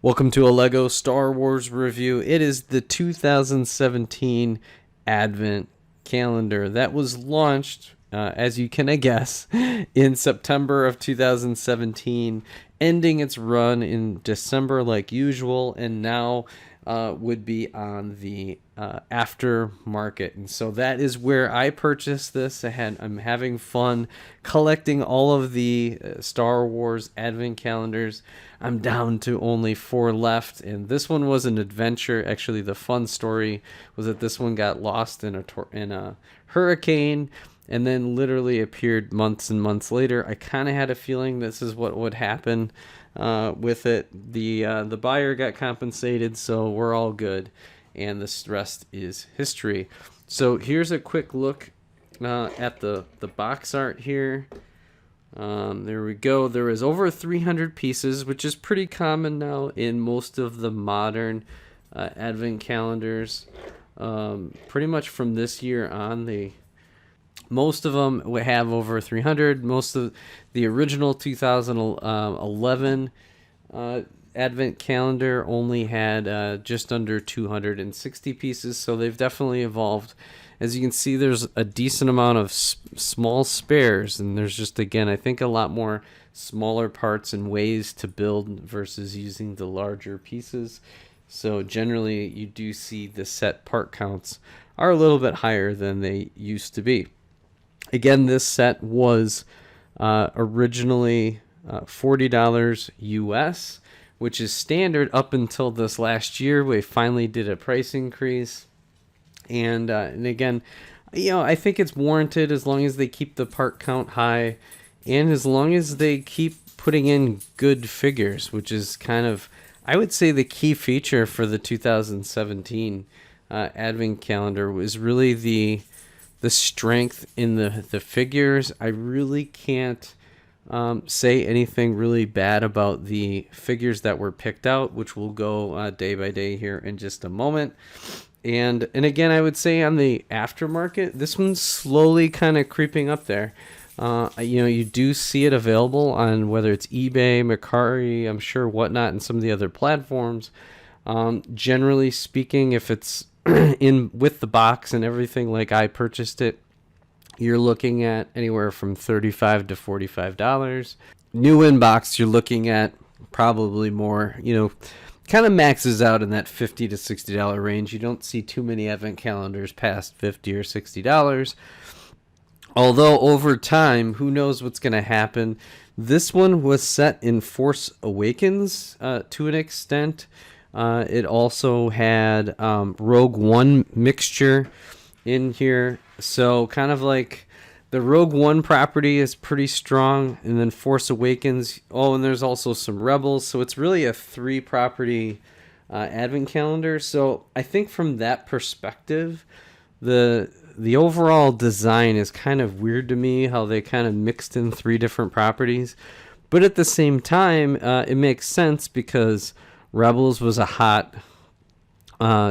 Welcome to a LEGO Star Wars review. It is the 2017 Advent calendar that was launched, as you can guess, in September of 2017, ending its run in December like usual, and now would be on the aftermarket. And so that is where I purchased this. I'm having fun collecting all of the Star Wars Advent calendars. I'm down to only 4 left, and this one was an adventure. Actually, the fun story was that this one got lost in a hurricane, and then literally appeared months and months later. I kind of had a feeling this is what would happen with it. The buyer got compensated, so we're all good, and the rest is history. So here's a quick look at the box art here. There we go. There is over 300 pieces, which is pretty common now in most of the modern Advent calendars. Pretty much from this year on, most of them have over 300. Most of the original 2011 Advent calendar only had just under 260 pieces, so they've definitely evolved. As you can see, there's a decent amount of small spares, and there's just, again, I think a lot more smaller parts and ways to build versus using the larger pieces. So generally, you do see the set part counts are a little bit higher than they used to be. Again, this set was originally $40 US, which is standard up until this last year. We finally did a price increase. And again, I think it's warranted as long as they keep the part count high and as long as they keep putting in good figures, which is kind of, I would say, the key feature for the 2017 Advent calendar was really the strength in the figures. I really can't say anything really bad about the figures that were picked out, which will go day by day here in just a moment. And again, I would say on the aftermarket, this one's slowly kind of creeping up there. You do see it available on whether it's eBay, Mercari, I'm sure Whatnot, and some of the other platforms. Generally speaking, if it's in with the box and everything like I purchased it, you're looking at anywhere from $35 to $45. New in box, you're looking at probably more, kind of maxes out in that $50 to $60 range. You don't see too many Advent calendars past $50 or $60. Although over time, who knows what's going to happen. This one was set in Force Awakens to an extent. It also had Rogue One mixture in here. So kind of like the Rogue One property is pretty strong, and then Force Awakens. Oh, and there's also some Rebels. So it's really a 3-property Advent calendar. So I think from that perspective, the overall design is kind of weird to me, how they kind of mixed in 3 different properties. But at the same time, it makes sense because Rebels was a hot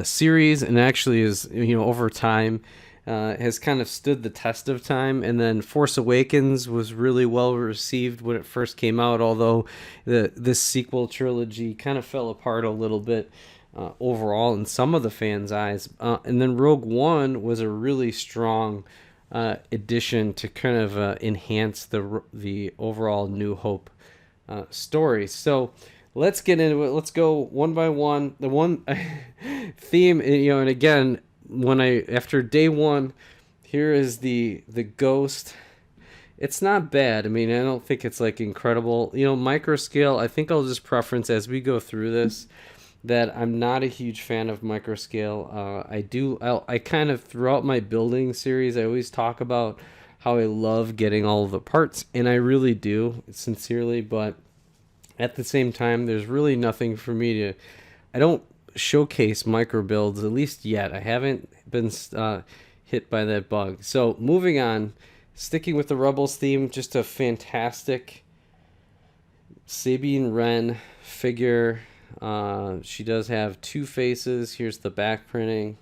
series, and actually is, over time, has kind of stood the test of time. And then Force Awakens was really well received when it first came out, although this sequel trilogy kind of fell apart a little bit overall in some of the fans' eyes. And then Rogue One was a really strong addition to kind of enhance the overall New Hope story. So let's get into it. Let's go one by one. The one theme, and again, after day one, here is the Ghost. It's not bad. I mean, I don't think it's like incredible. Micro scale, I think I'll just preference as we go through this that I'm not a huge fan of micro scale. I kind of, throughout my building series, I always talk about how I love getting all of the parts, and I really do, sincerely, but at the same time, there's really nothing for me I don't showcase micro builds, at least yet. I haven't been hit by that bug. So moving on, sticking with the Rebels theme, just a fantastic Sabine Wren figure. She does have 2 faces. Here's the back printing.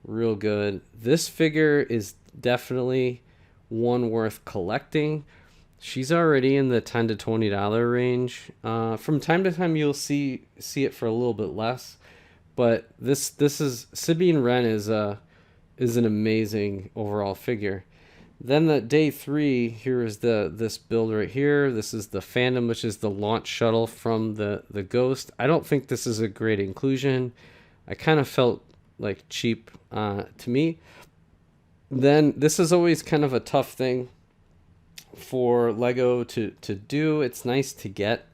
Real good. This figure is definitely one worth collecting. She's already in the $10 to $20 range. From time to time, you'll see it for a little bit less, but this is Sabine Wren is an amazing overall figure. Then the day three, here is this build right here. This is the Phantom, which is the launch shuttle from the Ghost. I don't think this is a great inclusion. I kind of felt like cheap to me. Then this is always kind of a tough thing for Lego to do. It's nice to get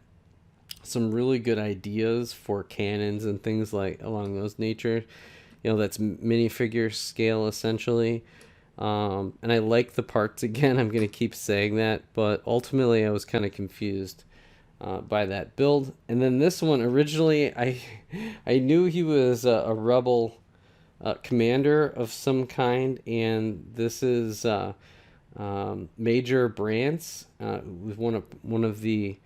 some really good ideas for cannons and things like along those nature. That's minifigure scale essentially. And I like the parts again. I'm going to keep saying that, but ultimately I was kind of confused by that build. And then this one, originally I knew he was a rebel commander of some kind, and this is Major Brantz, was one of the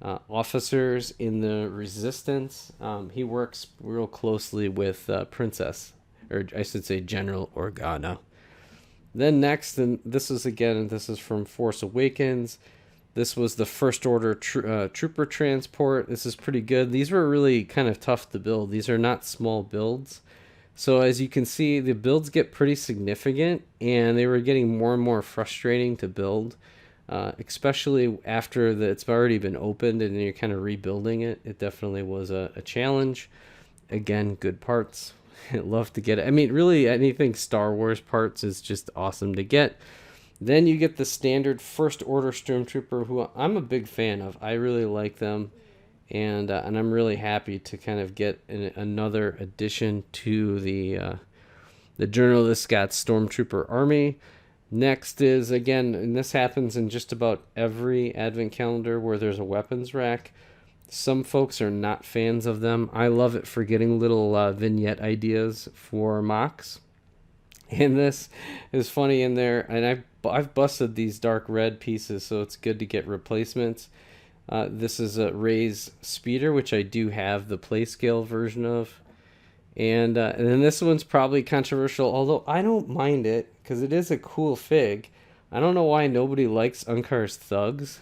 officers in the Resistance. He works real closely with Princess, or I should say General Organa. Then next, and this is from Force Awakens. This was the First Order Trooper Transport. This is pretty good. These were really kind of tough to build. These are not small builds. So as you can see, the builds get pretty significant, and they were getting more and more frustrating to build, especially after it's already been opened and you're kind of rebuilding it. It definitely was a challenge. Again, good parts. Love to get it. I mean, really, anything Star Wars parts is just awesome to get. Then you get the standard First Order Stormtrooper, who I'm a big fan of. I really like them, and I'm really happy to kind of get another addition to the Journal of the Scots Stormtrooper Army. Next is, again, and this happens in just about every advent calendar where there's a weapons rack. Some folks are not fans of them. I love it for getting little vignette ideas for mocks. And this is funny in there. And I've busted these dark red pieces, so it's good to get replacements. This is a Rey's Speeder, which I do have the PlayScale version of. And then this one's probably controversial, although I don't mind it because it is a cool fig. I don't know why nobody likes Unkar's Thugs,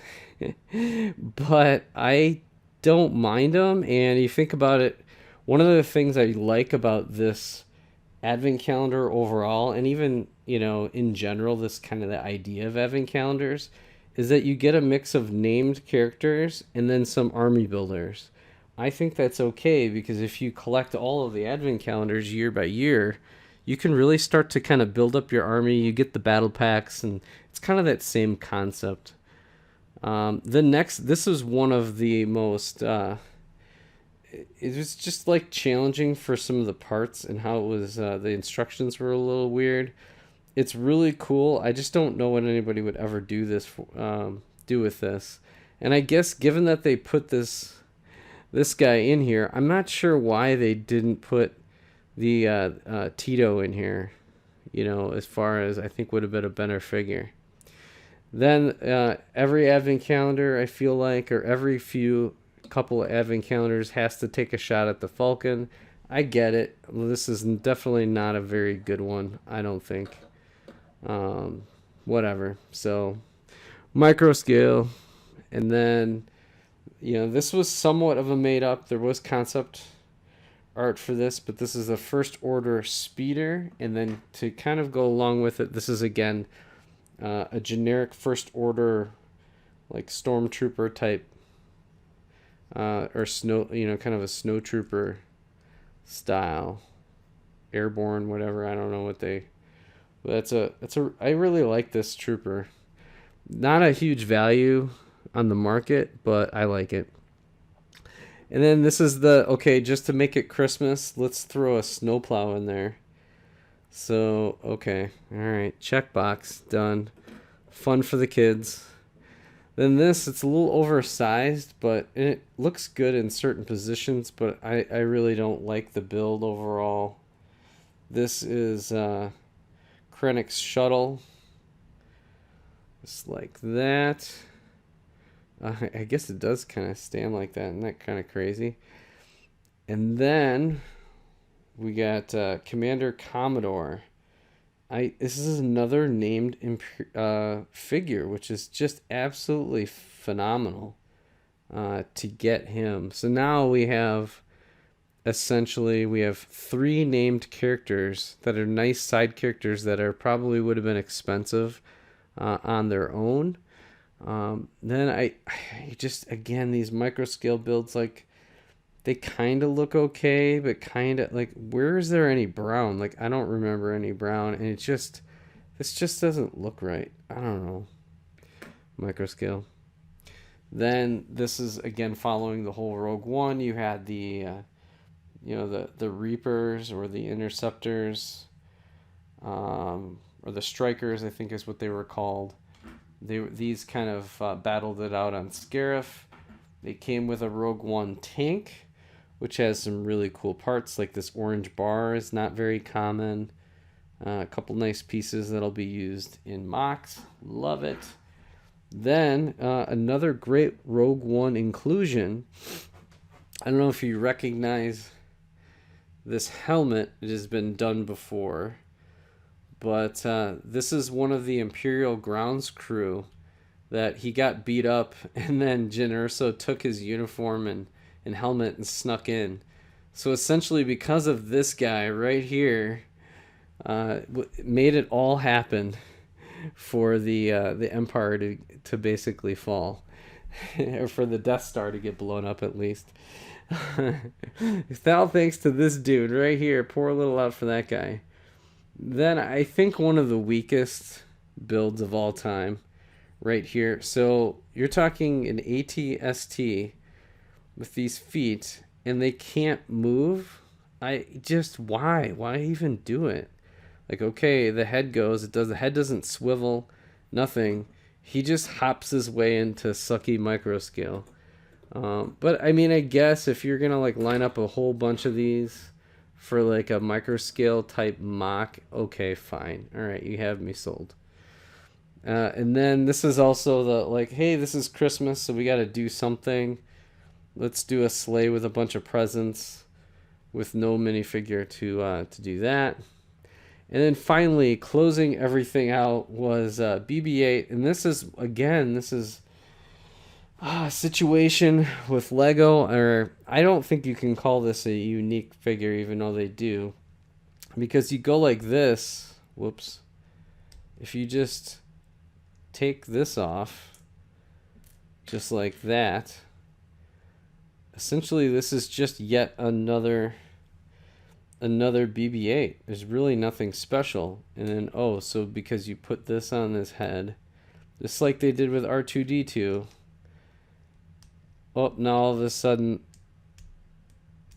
but I don't mind them. And you think about it, one of the things I like about this advent calendar overall, and even in general, this kind of the idea of advent calendars, is that you get a mix of named characters and then some army builders. I think that's okay, because if you collect all of the advent calendars year by year, you can really start to kind of build up your army. You get the battle packs, and it's kind of that same concept. This is one of the most, it was just like challenging for some of the parts and how it was, the instructions were a little weird. It's really cool. I just don't know what anybody would ever do with this. And I guess given that they put this guy in here, I'm not sure why they didn't put the Tito in here, as far as I think would have been a better figure. Then every advent calendar, I feel like, or every couple of advent calendars has to take a shot at the Falcon. I get it. This is definitely not a very good one, I don't think. Whatever. So, micro scale. And then, this was somewhat of a made up. There was concept art for this, but this is the First Order Speeder. And then to kind of go along with it, this is again a generic First Order, like Stormtrooper type, or snow, kind of a snowtrooper style, airborne, whatever. I don't know what they. I really like this trooper. Not a huge value on the market, but I like it. And then this is just to make it Christmas, let's throw a snowplow in there. So, okay. All right. Checkbox. Done. Fun for the kids. Then it's a little oversized, but it looks good in certain positions, but I really don't like the build overall. This is Krennic's shuttle. Just like that. I guess it does kind of stand like that. Isn't that kind of crazy? And then we got Commander Commodore. This is another named figure, which is just absolutely phenomenal to get him. So now we have three named characters that are nice side characters that are probably would have been expensive on their own. Then I just, again, these micro scale builds, like, they kind of look okay, but kind of like, where is there any brown? Like, I don't remember any brown, and this just doesn't look right. I don't know. Micro scale. Then this is again following the whole Rogue One. You had the Reapers or the Interceptors, or the Strikers, I think is what they were called. These kind of battled it out on Scarif. They came with a Rogue One tank, which has some really cool parts, like this orange bar is not very common. A couple nice pieces that'll be used in mocks. Love it. Then another great Rogue One inclusion. I don't know if you recognize this helmet. It has been done before. But this is one of the Imperial grounds crew that he got beat up, and then Jyn Erso took his uniform and helmet and snuck in. So essentially, because of this guy right here, made it all happen for the Empire to basically fall, or for the Death Star to get blown up at least. All thanks to this dude right here. Poor little out for that guy. Then I think one of the weakest builds of all time right here. So you're talking an AT-ST with these feet, and they can't move. Why even do it? Like, okay, the head goes, the head doesn't swivel, nothing. He just hops his way into sucky microscale. But I mean, I guess if you're gonna like line up a whole bunch of these for like a microscale type mock, okay, fine. All right, you have me sold. And then this is also the, like, hey, this is Christmas, so we got to do something. Let's do a sleigh with a bunch of presents with no minifigure to do that. And then finally, closing everything out was BB-8. And this is a situation with Lego, or I don't think you can call this a unique figure, even though they do. Because you go like this. Whoops. If you just take this off, just like that, essentially this is just yet another BB-8. There's really nothing special. And then, so because you put this on his head, just like they did with R2-D2, now all of a sudden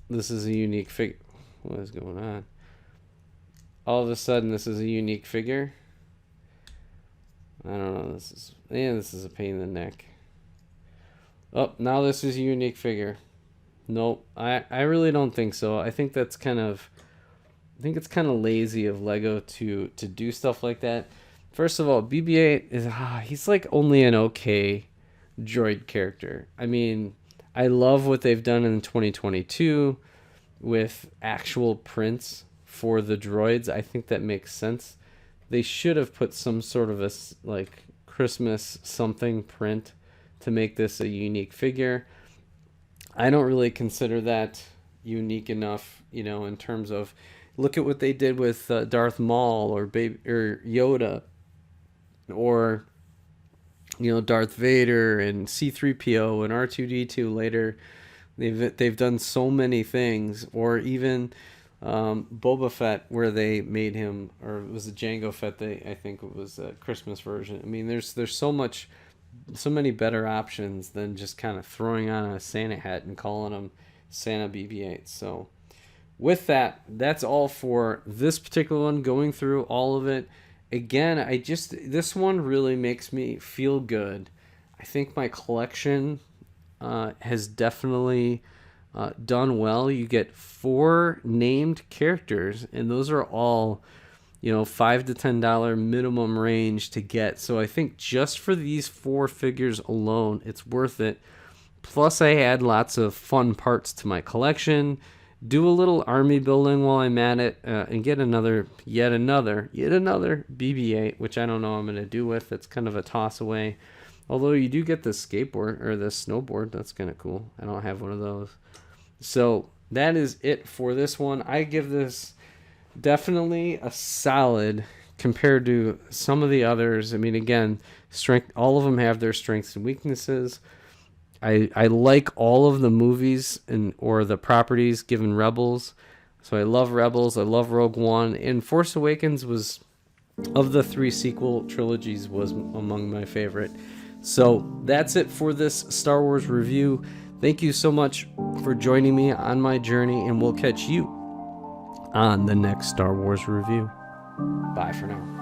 this is a unique figure. What is going on? All of a sudden this is a unique figure. I don't know. This is a pain in the neck. Now this is a unique figure. Nope, I really don't think so. I think it's kind of lazy of Lego to do stuff like that. First of all, BB-8 is he's like only an okay droid character. I mean, I love what they've done in 2022 with actual prints for the droids. I think that makes sense. They should have put some sort of a like Christmas something print to make this a unique figure. I don't really consider that unique enough, in terms of, look at what they did with Darth Maul or Yoda, or Darth Vader and C-3PO and R2-D2 later. They've done so many things, or even Boba Fett, where they made him, or it was a Jango Fett. I think it was a Christmas version. I mean, there's so many better options than just kind of throwing on a Santa hat and calling them Santa BB-8. So with that, that's all for this particular one, going through all of it. Again, this one really makes me feel good. I think my collection has definitely done well. You get 4 named characters, and those are all $5 to $10 minimum range to get. So I think just for these 4 figures alone, it's worth it. Plus, I add lots of fun parts to my collection, do a little army building while I'm at it, and get yet another BB-8, which I don't know I'm gonna do with. It's kind of a toss away. Although you do get the skateboard or the snowboard, that's kind of cool. I don't have one of those. So that is it for this one. I give this definitely a solid compared to some of the others. I mean, again, strength. All of them have their strengths and weaknesses. I like all of the movies or the properties given Rebels. So I love Rebels. I love Rogue One, and Force Awakens was, of the 3 sequel trilogies, was among my favorite. So that's it for this Star Wars review. Thank you so much for joining me on my journey, and we'll catch you on the next Star Wars review. Bye for now.